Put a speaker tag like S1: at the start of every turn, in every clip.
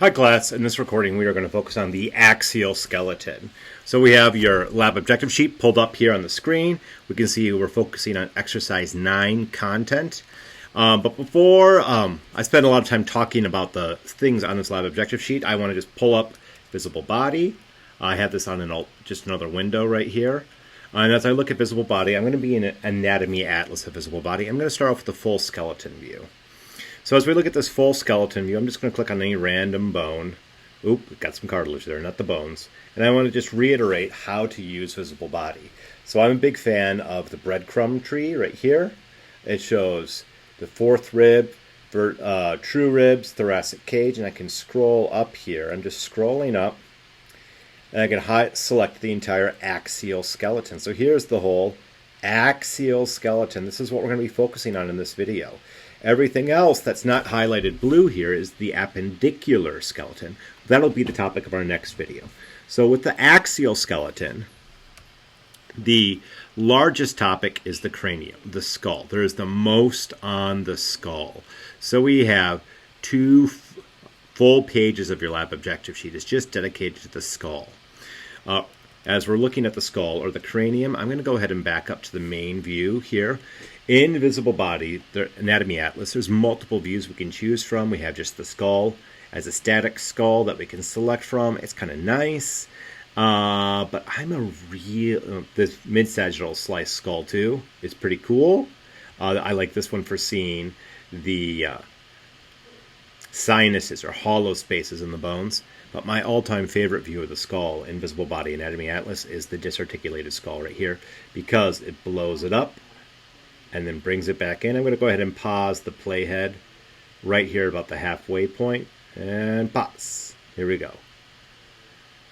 S1: Hi class, in this recording we are going to focus on the axial skeleton. So we have your lab objective sheet pulled up here on the screen. We can see we're focusing on exercise 9 content. But before I spend a lot of time talking about the things on this lab objective sheet, I want to just pull up visible body. I have this on just another window right here. And as I look at visible body, I'm going to be in an anatomy atlas of visible body. I'm going to start off with the full skeleton view. So as we look at this full skeleton view, I'm just going to click on any random bone. Oop, got some cartilage there, not the bones. And I want to just reiterate how to use visible body. So I'm a big fan of the breadcrumb tree right here. It shows the fourth rib, true ribs, thoracic cage, and I can scroll up here. I'm just scrolling up, and I can select the entire axial skeleton. So here's the whole axial skeleton. This is what we're going to be focusing on in this video. Everything else that's not highlighted blue here is the appendicular skeleton. That'll be the topic of our next video. So with the axial skeleton, the largest topic is the cranium, the skull. There is the most on the skull. So we have 2 full pages of your lab objective sheet. It's just dedicated to the skull. As we're looking at the skull or the cranium, I'm going to go ahead and back up to the main view here. In visible body, the anatomy atlas, there's multiple views we can choose from. We have just the skull as a static skull that we can select from. It's kind of nice. But this mid-sagittal slice skull too is pretty cool. I like this one for seeing the sinuses or hollow spaces in the bones. But my all-time favorite view of the skull in visible body anatomy atlas is the disarticulated skull right here, because it blows it up and then brings it back in. I'm going to go ahead and pause the playhead right here about the halfway point, and pause. Here we go.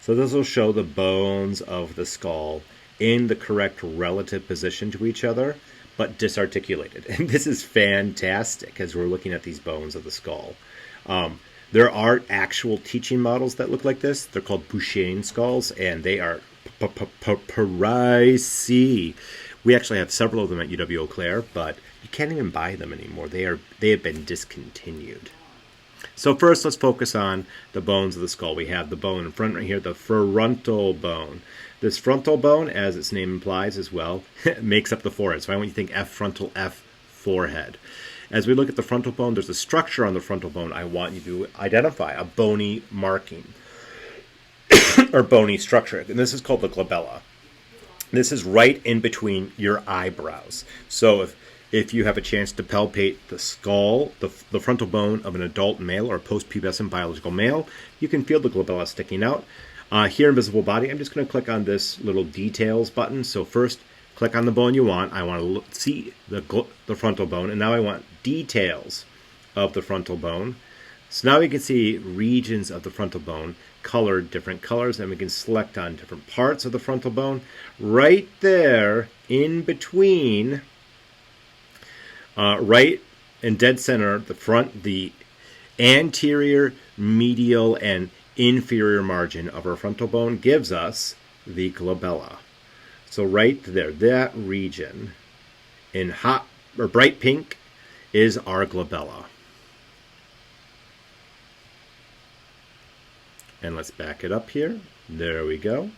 S1: So this will show the bones of the skull in the correct relative position to each other, but disarticulated. And this is fantastic as we're looking at these bones of the skull. There are actual teaching models that look like this. They're called Bouchain skulls, and they are pricey. We actually have several of them at UW-Eau Claire, but you can't even buy them anymore. They have been discontinued. So first, let's focus on the bones of the skull. We have the bone in front right here, the frontal bone. This frontal bone, as its name implies as well, makes up the forehead. So I want you to think F frontal, F forehead. As we look at the frontal bone, there's a structure on the frontal bone I want you to identify, a bony marking or bony structure. And this is called the glabella. This is right in between your eyebrows. So if you have a chance to palpate the skull, the frontal bone of an adult male or post-pubescent biological male, you can feel the glabella sticking out. Here in visible body, I'm just going to click on this little details button. So first, click on the bone you want. I want to see the frontal bone, and now I want details of the frontal bone. So now we can see regions of the frontal bone colored different colors, and we can select on different parts of the frontal bone. Right there in between, right in dead center, the anterior, medial, and inferior margin of our frontal bone gives us the glabella. So right there, that region in hot or bright pink is our glabella. And let's back it up here. There we go.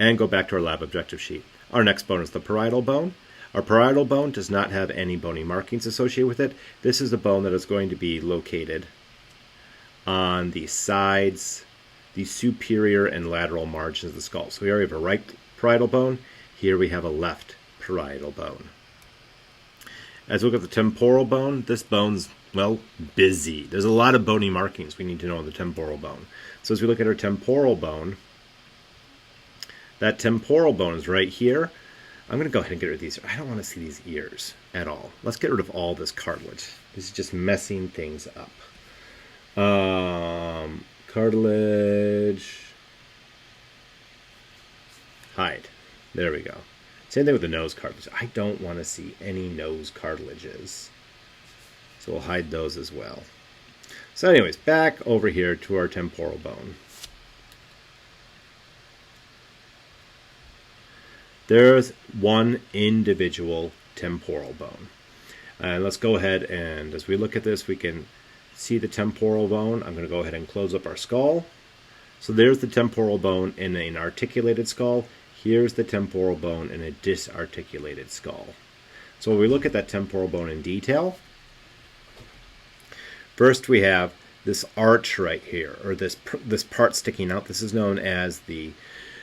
S1: And go back to our lab objective sheet. Our next bone is the parietal bone. Our parietal bone does not have any bony markings associated with it. This is the bone that is going to be located on the sides, the superior and lateral margins of the skull. So here we have a right parietal bone. Here we have a left parietal bone. As we look at the temporal bone, this bone's, well, busy. There's a lot of bony markings we need to know on the temporal bone. So as we look at our temporal bone, that temporal bone is right here. I'm going to go ahead and get rid of these. I don't want to see these ears at all. Let's get rid of all this cartilage. This is just messing things up. Cartilage. Hide. There we go. Same thing with the nose cartilage. I don't want to see any nose cartilages. So we'll hide those as well. So anyways, back over here to our temporal bone. There's one individual temporal bone. And let's go ahead and as we look at this, we can see the temporal bone. I'm going to go ahead and close up our skull. So there's the temporal bone in an articulated skull. Here's the temporal bone in a disarticulated skull. So when we look at that temporal bone in detail, first we have this arch right here, or this part sticking out. This is known as the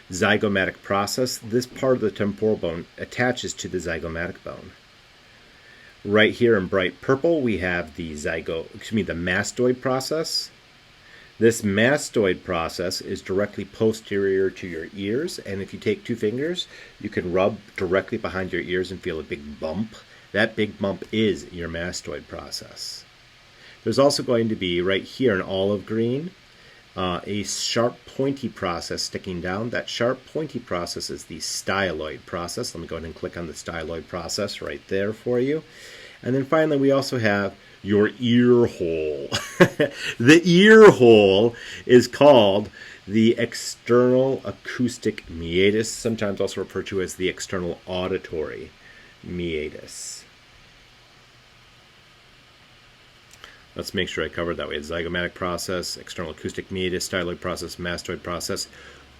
S1: zygomatic process. This part of the temporal bone attaches to the zygomatic bone. Right here in bright purple, we have the mastoid process. This mastoid process is directly posterior to your ears, and if you take two fingers, you can rub directly behind your ears and feel a big bump. That big bump is your mastoid process. There's also going to be, right here in olive green, a sharp pointy process sticking down. That sharp pointy process is the styloid process. Let me go ahead and click on the styloid process right there for you. And then finally, we also have your ear hole. The ear hole is called the external acoustic meatus, sometimes also referred to as the external auditory meatus. Let's make sure I covered that way. It's zygomatic process, external acoustic meatus, styloid process, mastoid process.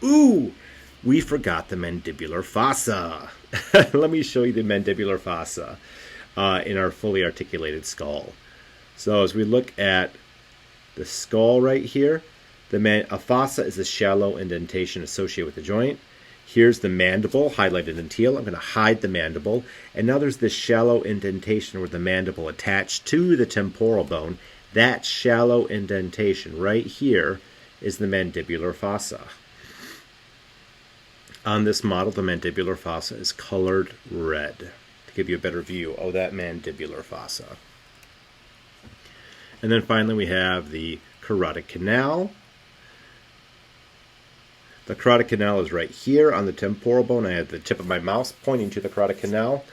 S1: Ooh, we forgot the mandibular fossa. Let me show you the mandibular fossa in our fully articulated skull. So as we look at the skull right here, a fossa is a shallow indentation associated with the joint. Here's the mandible, highlighted in teal. I'm going to hide the mandible. And now there's this shallow indentation where the mandible attached to the temporal bone. That shallow indentation right here is the mandibular fossa. On this model, the mandibular fossa is colored red to give you a better view of that mandibular fossa. And then finally we have the carotid canal. The carotid canal is right here on the temporal bone. I have the tip of my mouse pointing to the carotid canal.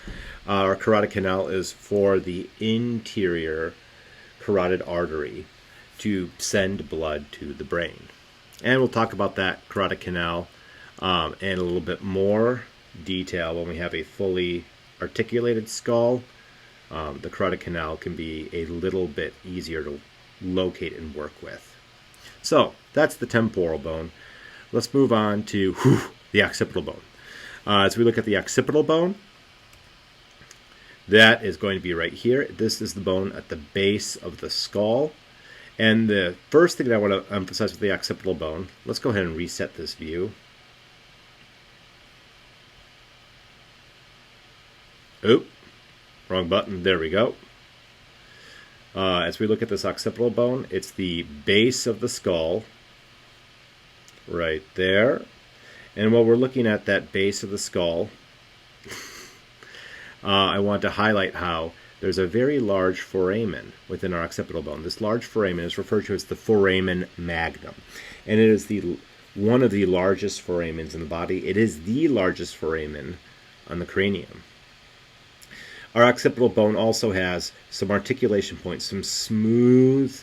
S1: Our carotid canal is for the interior carotid artery to send blood to the brain. And we'll talk about that carotid canal in a little bit more detail when we have a fully articulated skull. The carotid canal can be a little bit easier to locate and work with. So that's the temporal bone. Let's move on to the occipital bone. As we look at the occipital bone, that is going to be right here. This is the bone at the base of the skull. And the first thing that I want to emphasize with the occipital bone, let's go ahead and reset this view. Oop. Wrong button. There we go. As we look at this occipital bone, it's the base of the skull right there. And while we're looking at that base of the skull, I want to highlight how there's a very large foramen within our occipital bone. This large foramen is referred to as the foramen magnum. And it is one of the largest foramens in the body. It is the largest foramen on the cranium. Our occipital bone also has some articulation points, some smooth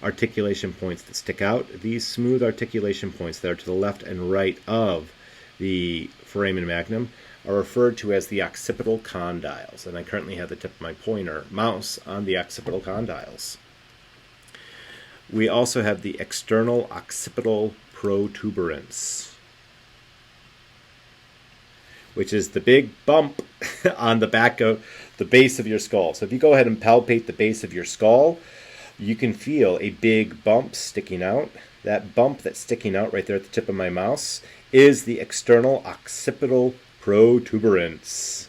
S1: articulation points that stick out. These smooth articulation points that are to the left and right of the foramen magnum are referred to as the occipital condyles. And I currently have the tip of my mouse on the occipital condyles. We also have the external occipital protuberance, which is the big bump on the back of the base of your skull. So if you go ahead and palpate the base of your skull, you can feel a big bump sticking out. That bump that's sticking out right there at the tip of my mouse is the external occipital protuberance.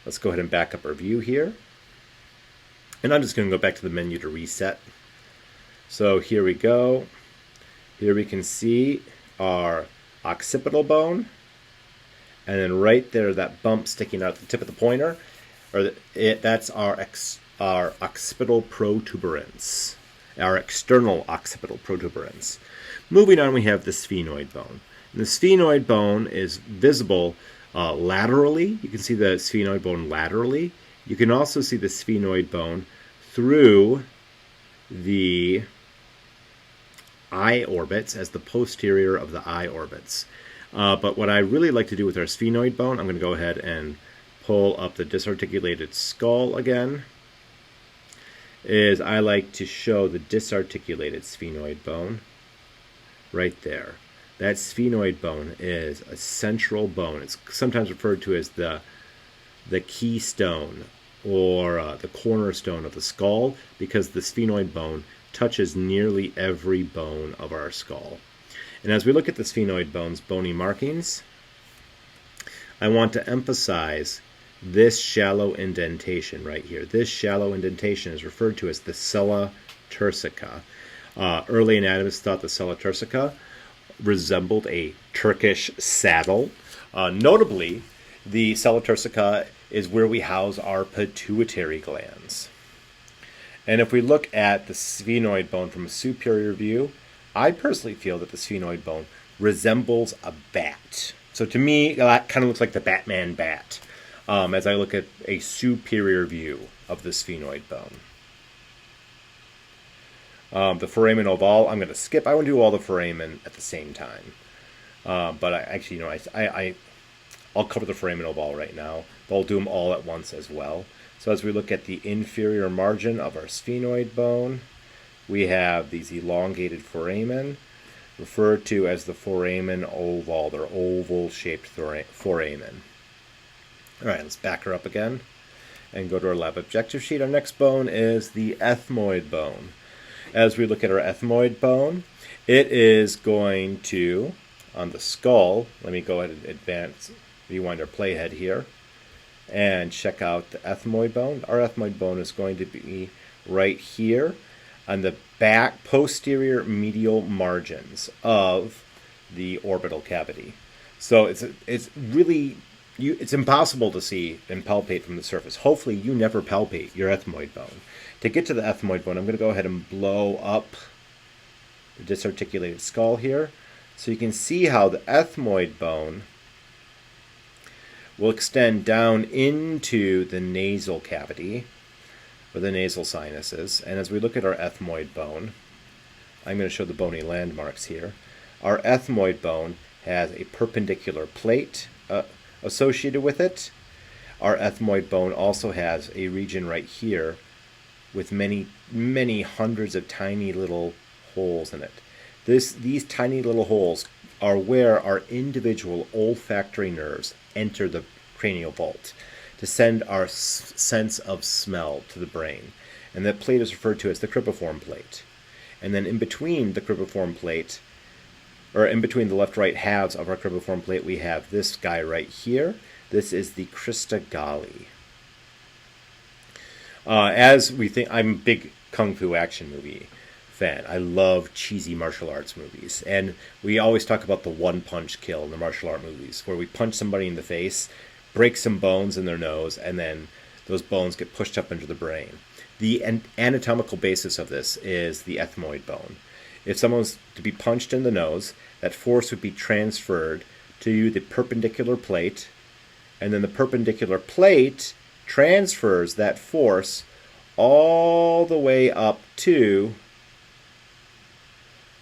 S1: Let's go ahead and back up our view here. And I'm just going to go back to the menu to reset. So here we go. Here we can see our occipital bone. And then right there, that bump sticking out the tip of the pointer, that's our occipital protuberance, our external occipital protuberance. Moving on, we have the sphenoid bone. And the sphenoid bone is visible laterally. You can see the sphenoid bone laterally. You can also see the sphenoid bone through the eye orbits as the posterior of the eye orbits. But what I really like to do with our sphenoid bone, I'm going to go ahead and pull up the disarticulated skull again. is I like to show the disarticulated sphenoid bone right there. That sphenoid bone is a central bone. It's sometimes referred to as the keystone or the cornerstone of the skull, because the sphenoid bone touches nearly every bone of our skull. And as we look at the sphenoid bone's bony markings, I want to emphasize this shallow indentation right here. This shallow indentation is referred to as the sella turcica. Early anatomists thought the sella turcica resembled a Turkish saddle. Notably, the sella turcica is where we house our pituitary glands. And if we look at the sphenoid bone from a superior view, I personally feel that the sphenoid bone resembles a bat. So to me, that kind of looks like the Batman bat as I look at a superior view of the sphenoid bone. The foramen oval, I'm going to skip. I want to do all the foramen at the same time. But I'll cover the foramen oval right now. But I'll do them all at once as well. So as we look at the inferior margin of our sphenoid bone, we have these elongated foramen, referred to as the foramen oval. They're oval-shaped foramen. All right, let's back her up again and go to our lab objective sheet. Our next bone is the ethmoid bone. As we look at our ethmoid bone, it is going to, on the skull, let me go ahead and advance, rewind our playhead here, and check out the ethmoid bone. Our ethmoid bone is going to be right here on the back posterior medial margins of the orbital cavity. So it's really, it's impossible to see and palpate from the surface. Hopefully you never palpate your ethmoid bone. To get to the ethmoid bone, I'm going to go ahead and blow up the disarticulated skull here, so you can see how the ethmoid bone will extend down into the nasal cavity, or the nasal sinuses. And as we look at our ethmoid bone, I'm going to show the bony landmarks here. Our ethmoid bone has a perpendicular plate associated with it. Our ethmoid bone also has a region right here with many, many hundreds of tiny little holes in it. These tiny little holes are where our individual olfactory nerves enter the cranial vault to send our sense of smell to the brain. And that plate is referred to as the cribriform plate. And then in between the cribriform plate, or in between the left-right halves of our cribriform plate, we have this guy right here. This is the crista galli. As we think, I'm a big kung fu action movie fan. I love cheesy martial arts movies. And we always talk about the one-punch kill in the martial art movies, where we punch somebody in the face, break some bones in their nose, and then those bones get pushed up into the brain. The anatomical basis of this is the ethmoid bone. If someone's to be punched in the nose, that force would be transferred to the perpendicular plate, and then the perpendicular plate transfers that force all the way up to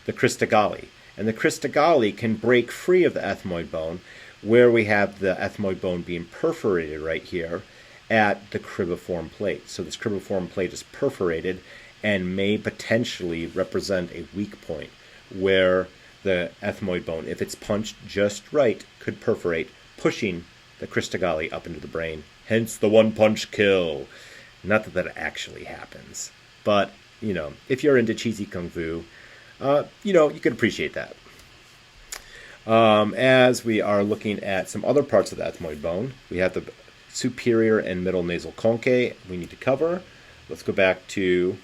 S1: the crista galli. And the crista galli can break free of the ethmoid bone, where we have the ethmoid bone being perforated right here at the cribriform plate. So this cribriform plate is perforated and may potentially represent a weak point where the ethmoid bone, if it's punched just right, could perforate, pushing the crista galli up into the brain. Hence the one-punch kill. Not that that actually happens. But, you know, if you're into cheesy kung fu, you know, you can appreciate that. As we are looking at some other parts of the ethmoid bone, we have the superior and middle nasal concave we need to cover. Let's go back to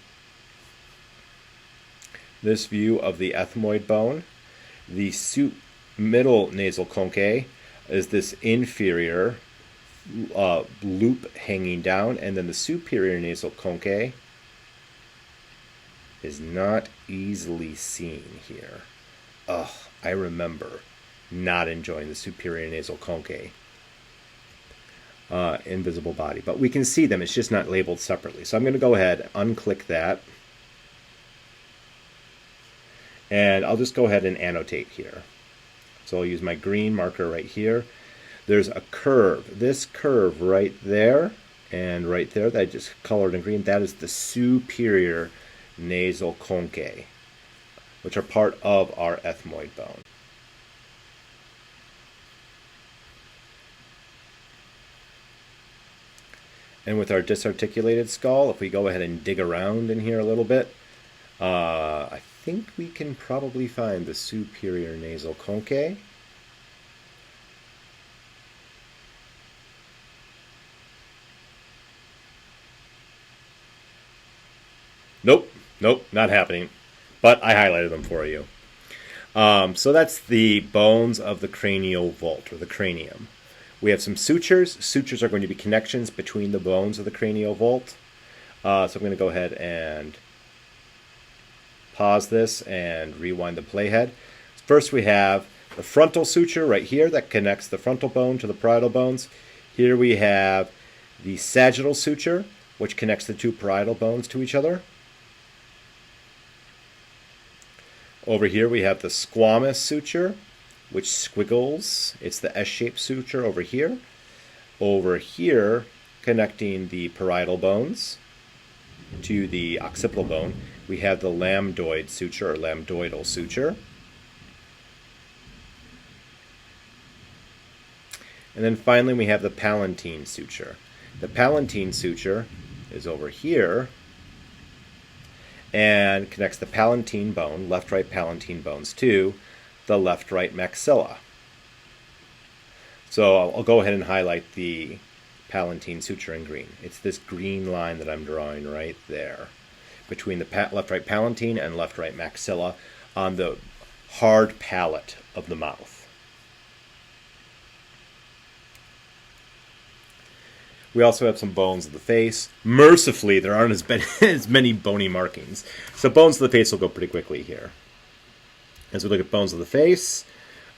S1: this view of the ethmoid bone. The middle nasal concave is this inferior loop hanging down, and then the superior nasal concave is not easily seen here. Ugh, I remember not enjoying the superior nasal concave invisible body, but we can see them. It's just not labeled separately. So I'm going to go ahead, unclick that, and I'll just go ahead and annotate here. So I'll use my green marker right here. There's a curve. This curve right there And right there, that I just colored in green, that is the superior nasal conchae, which are part of our ethmoid bone. And with our disarticulated skull, if we go ahead and dig around in here a little bit, I think we can probably find the superior nasal conchae. Nope, not happening. But I highlighted them for you. So that's the bones of the cranial vault, or the cranium. We have some sutures. Sutures are going to be connections between the bones of the cranial vault. So I'm going to go ahead and pause this and rewind the playhead. First we have the frontal suture right here that connects the frontal bone to the parietal bones. Here we have the sagittal suture, which connects the two parietal bones to each other. Over here we have the squamous suture, which squiggles. It's the S-shaped suture over here. Over here, connecting the parietal bones to the occipital bone, we have the lambdoid suture, or lambdoidal suture. And then finally we have the palatine suture. The palatine suture is over here and connects the palatine bone, left-right palatine bones, to the left-right maxilla. So I'll go ahead and highlight the palatine suture in green. It's this green line that I'm drawing right there between the left-right palatine and left-right maxilla on the hard palate of the mouth. We also have some bones of the face. Mercifully, there aren't as many bony markings. So bones of the face will go pretty quickly here. As we look at bones of the face,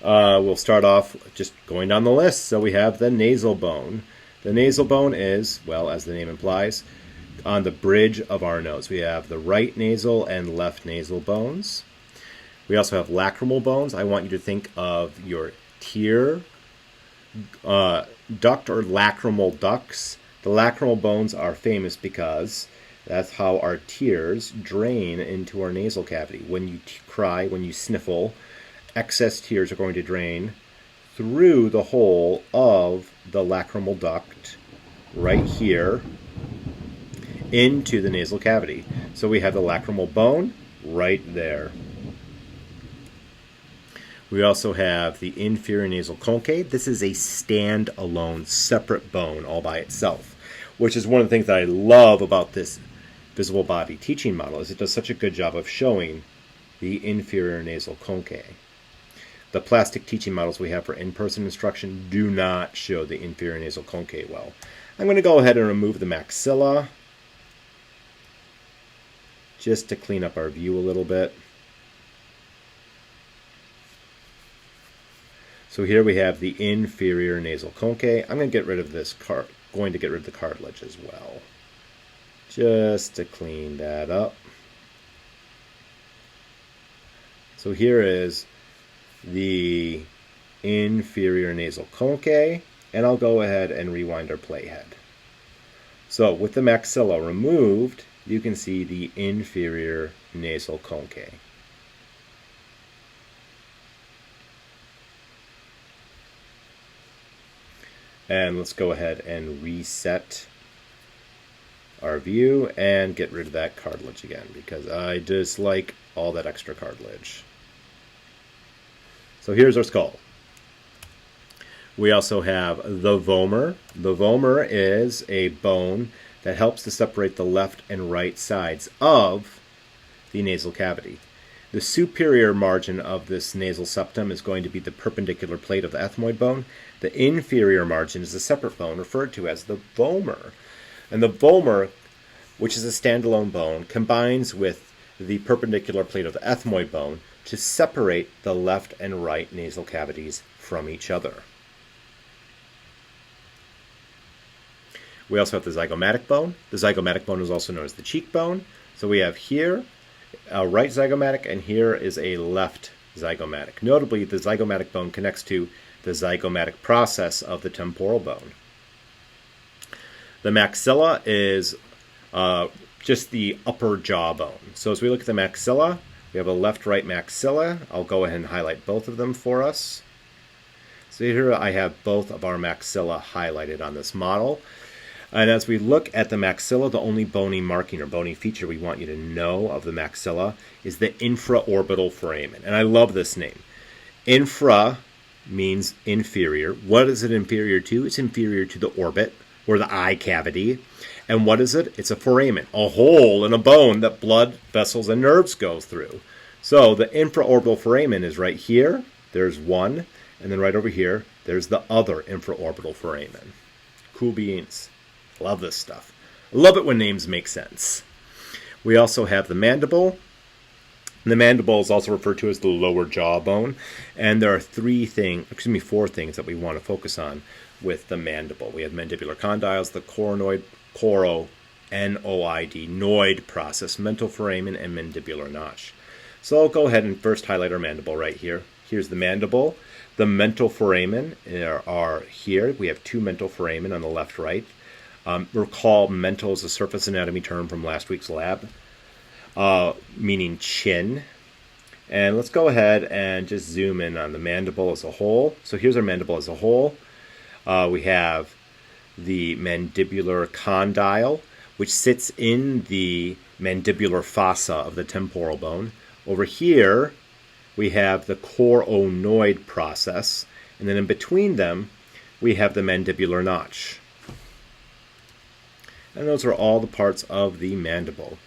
S1: we'll start off just going down the list. So we have the nasal bone. The nasal bone is, well, as the name implies, on the bridge of our nose. We have the right nasal and left nasal bones. We also have lacrimal bones. I want you to think of your tear duct or lacrimal ducts. The lacrimal bones are famous because that's how our tears drain into our nasal cavity. When you cry, when you sniffle, excess tears are going to drain through the hole of the lacrimal duct right here into the nasal cavity. So we have the lacrimal bone right there. We also have the inferior nasal concave. This is a stand-alone, separate bone all by itself, which is one of the things that I love about this visible body teaching model, is it does such a good job of showing the inferior nasal concave. The plastic teaching models we have for in-person instruction do not show the inferior nasal concave well. I'm going to go ahead and remove the maxilla just to clean up our view a little bit. So here we have the inferior nasal concave. I'm going to get rid of this the cartilage as well, just to clean that up. So here is the inferior nasal concave, and I'll go ahead and rewind our playhead. So with the maxilla removed, you can see the inferior nasal concave. And let's go ahead and reset our view and get rid of that cartilage again, because I dislike all that extra cartilage. So here's our skull. We also have the vomer. The vomer is a bone that helps to separate the left and right sides of the nasal cavity. The superior margin of this nasal septum is going to be the perpendicular plate of the ethmoid bone. The inferior margin is a separate bone referred to as the vomer. And the vomer, which is a standalone bone, combines with the perpendicular plate of the ethmoid bone to separate the left and right nasal cavities from each other. We also have the zygomatic bone. The zygomatic bone is also known as the cheekbone. So we have here a right zygomatic, and here is a left zygomatic. Notably, the zygomatic bone connects to the zygomatic process of the temporal bone. The maxilla is just the upper jawbone. So as we look at the maxilla, we have a left-right maxilla. I'll go ahead and highlight both of them for us. So here I have both of our maxilla highlighted on this model. And as we look at the maxilla, the only bony marking or bony feature we want you to know of the maxilla is the infraorbital foramen. And I love this name. Infra means inferior. What is it inferior to? It's inferior to the orbit, or the eye cavity. And what is it? It's a foramen, a hole in a bone that blood vessels and nerves go through. So the infraorbital foramen is right here. There's one. And then right over here, there's the other infraorbital foramen. Cool beans. Love this stuff. Love it when names make sense. We also have the mandible. The mandible is also referred to as the lower jawbone. And there are four things that we want to focus on with the mandible. We have mandibular condyles, the coronoid, noid process, mental foramen, and mandibular notch. So I'll go ahead and first highlight our mandible right here. Here's the mandible. The mental foramen are here. We have two mental foramen on the left, right. Recall mental is a surface anatomy term from last week's lab, meaning chin. And let's go ahead and just zoom in on the mandible as a whole. So here's our mandible as a whole. We have the mandibular condyle, which sits in the mandibular fossa of the temporal bone. Over here, we have the coronoid process, and then in between them, we have the mandibular notch. And those are all the parts of the mandible.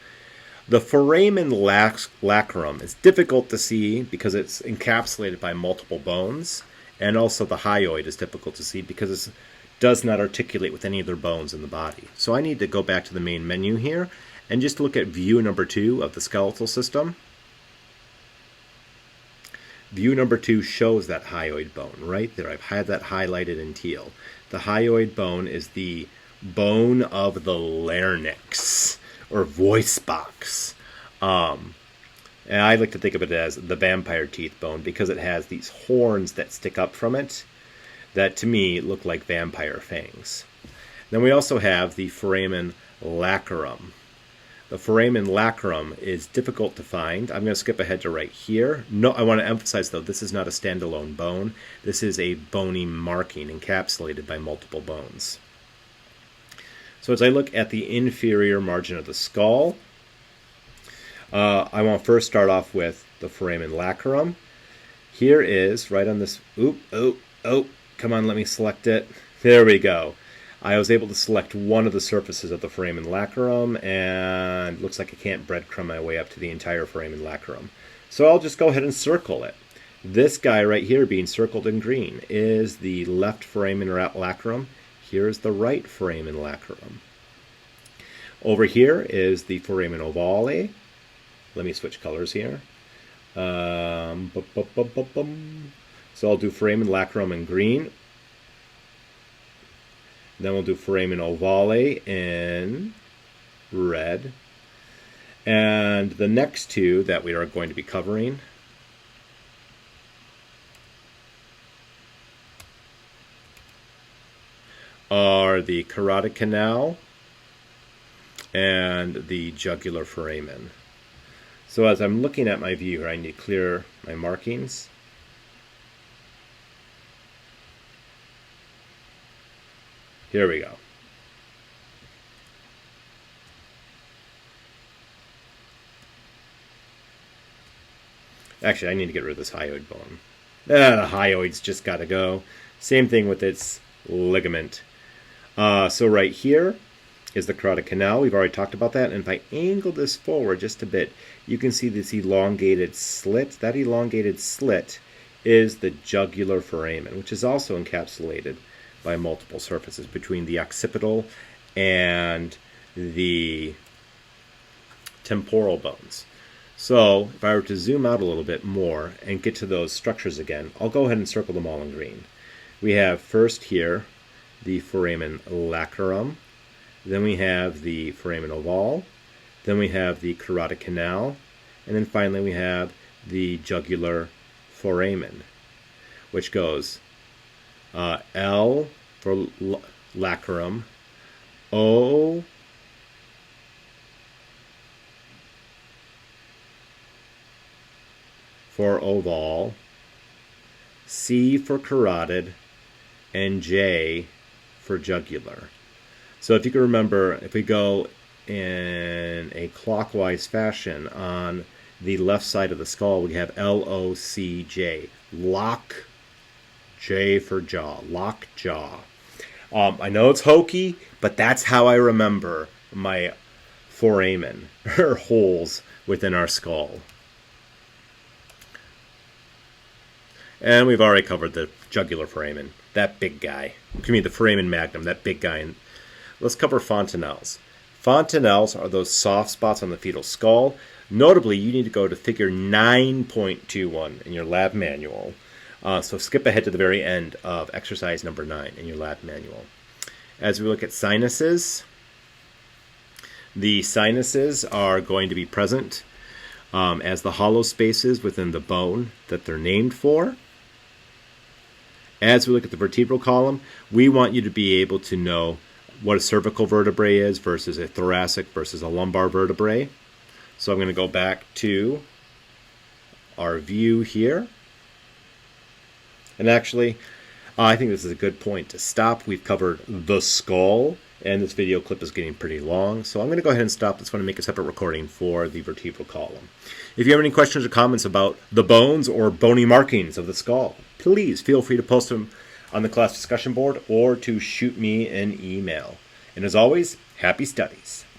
S1: The foramen lacrum is difficult to see because it's encapsulated by multiple bones, and also the hyoid is difficult to see because it does not articulate with any other bones in the body. So I need to go back to the main menu here and just look at view number 2 of the skeletal system. View number 2 shows that hyoid bone right there. I've had that highlighted in teal. The hyoid bone is the bone of the larynx, or voice box. And I like to think of it as the vampire teeth bone because it has these horns that stick up from it that to me look like vampire fangs. Then we also have the foramen lacrum. The foramen lacrum is difficult to find. I'm going to skip ahead to right here. No, I want to emphasize, though, this is not a standalone bone. This is a bony marking encapsulated by multiple bones. So as I look at the inferior margin of the skull, I want to first start off with the foramen lacrum. Here is, right on this, come on, let me select it. There we go. I was able to select one of the surfaces of the foramen lacrum, and it looks like I can't breadcrumb my way up to the entire foramen lacrum. So I'll just go ahead and circle it. This guy right here being circled in green is the left foramen lacrum. Here's the right foramen lacrum. Over here is the foramen ovale. Let me switch colors here. So I'll do foramen lacrum in green. Then we'll do foramen ovale in red. And the next two that we are going to be covering are the Carotid Canal and the jugular foramen. So as I'm looking at my view here, I need to clear my markings. Here we go. Actually, I need to get rid of this hyoid bone. The hyoid's just got to go. Same thing with its ligament. So right here is the carotid canal. We've already talked about that. And if I angle this forward just a bit, you can see this elongated slit. That elongated slit is the jugular foramen, which is also encapsulated by multiple surfaces between the occipital and the temporal bones. So if I were to zoom out a little bit more and get to those structures again, I'll go ahead and circle them all in green. We have first here the foramen lacrum, then we have the foramen oval, then we have the carotid canal, and then finally we have the jugular foramen, which goes L for lacrum, O for oval, C for carotid, and J for jugular. So if you can remember, if we go in a clockwise fashion on the left side of the skull, we have L-O-C-J. Lock, J for jaw. Lock jaw. I know it's hokey, but that's how I remember my foramen, or holes within our skull. And we've already covered the jugular foramen, that big guy. The foramen magnum, that big guy. Let's cover fontanels. Fontanels are those soft spots on the fetal skull. Notably, you need to go to figure 9.21 in your lab manual. So skip ahead to the very end of exercise number 9 in your lab manual. As we look at sinuses, the sinuses are going to be present as the hollow spaces within the bone that they're named for. As we look at the vertebral column, we want you to be able to know what a cervical vertebrae is versus a thoracic versus a lumbar vertebrae. So I'm going to go back to our view here. And actually, I think this is a good point to stop. We've covered the skull, and this video clip is getting pretty long. So I'm going to go ahead and stop. That's going to make a separate recording for the vertebral column. If you have any questions or comments about the bones or bony markings of the skull, please feel free to post them on the class discussion board or to shoot me an email. And as always, happy studies.